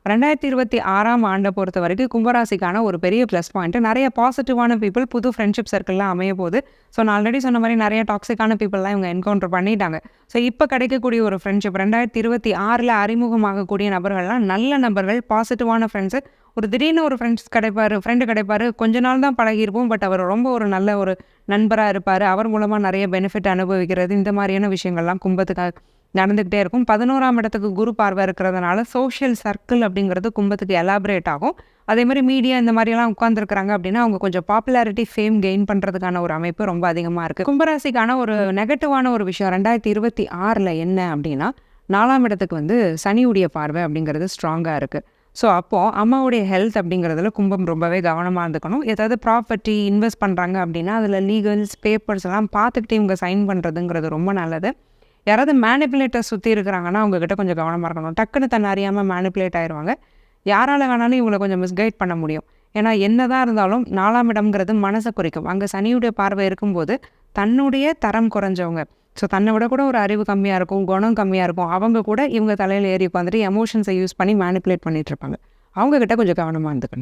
2026ஆம் ஆண்ட பொறுத்த வரைக்கும் கும்பராசிக்கான ஒரு பெரிய ப்ளஸ் பாயிண்ட் நிறைய பாசிட்டிவான பீப்புள் புது ஃப்ரெண்ட்ஷிப் சர்க்கிள்லாம் அமைய போகுது. ஸோ நான் ஆல்ரெடி சொன்ன மாதிரி நிறைய டாக்ஸிக்கான பீப்புளெலாம் இவங்க என்கவுண்டர் பண்ணிட்டாங்க. ஸோ இப்போ கிடைக்கக்கூடிய ஒரு ஃப்ரெண்ட்ஷிப் 2026ல் அறிமுகமாகக்கூடிய நபர்கள்லாம் நல்ல நபர்கள், பாசிட்டிவான ஃப்ரெண்ட்ஸு. ஒரு திடீர்னு ஒரு ஃப்ரெண்டு கிடைப்பார். கொஞ்ச நாள் தான் பழகியிருப்போம். பட் அவர் ரொம்ப ஒரு நல்ல ஒரு நண்பராக இருப்பார். அவர் மூலமாக நிறைய பெனிஃபிட் அனுபவிக்கிறது, இந்த மாதிரியான விஷயங்கள்லாம் கும்பத்துக்கு நடந்துக்கிட்டே இருக்கும். 11ஆம் இடத்துக்கு குரு பார்வை இருக்கிறதுனால சோஷியல் சர்க்கிள் அப்படிங்கிறது கும்பத்துக்கு எலாபரேட் ஆகும். அதே மாதிரி மீடியா இந்த மாதிரியெல்லாம் உட்காந்துருக்குறாங்க அப்படின்னா அவங்க கொஞ்சம் பாப்புலாரிட்டி, ஃபேம் கெயின் பண்ணுறதுக்கான ஒரு அமைப்பு ரொம்ப அதிகமாக இருக்குது. கும்பராசிக்கான ஒரு நெகட்டிவான ஒரு விஷயம் 2026ல் என்ன அப்படின்னா, 4ஆம் இடத்துக்கு சனியுடைய பார்வை அப்படிங்கிறது ஸ்ட்ராங்காக இருக்குது. ஸோ அப்போது அம்மாவுடைய ஹெல்த் அப்படிங்கிறதுல கும்பம் ரொம்பவே கவனமாக இருந்துக்கணும். ஏதாவது ப்ராப்பர்ட்டி இன்வெஸ்ட் பண்ணுறாங்க அப்படின்னா அதில் லீகல்ஸ், பேப்பர்ஸ் எல்லாம் பார்த்துக்கிட்டு இவங்க சைன் பண்ணுறதுங்கிறது ரொம்ப நல்லது. யாராவது மேனிப்புலேட்டர் சுற்றி இருக்கிறாங்கன்னா அவங்கக்கிட்ட கொஞ்சம் கவனமாக இருக்கணும். டக்குன்னு தன்னை அறியாமல் மேனிப்புலேட் ஆயிடுவாங்க. யாரால் வேணாலும் இவங்களை கொஞ்சம் மிஸ்கைட் பண்ண முடியும். ஏன்னா என்னதான் இருந்தாலும் 4ஆம் இடம்ங்கிறது மனசை குறிக்கும். அங்கே சனியுடைய பார்வை இருக்கும்போது தன்னுடைய தரம் குறைஞ்சவங்க, ஸோ தன்னை விட கூட ஒரு அறிவு கம்மியாக இருக்கும், குணம் கம்மியாக இருக்கும், அவங்க கூட இவங்க தலையில் ஏறி உட்காந்துட்டு எமோஷன்ஸை யூஸ் பண்ணி மேனிப்புலேட் பண்ணிகிட்டு இருப்பாங்க. அவங்கக்கிட்ட கொஞ்சம் கவனமாக இருந்துக்கணும்.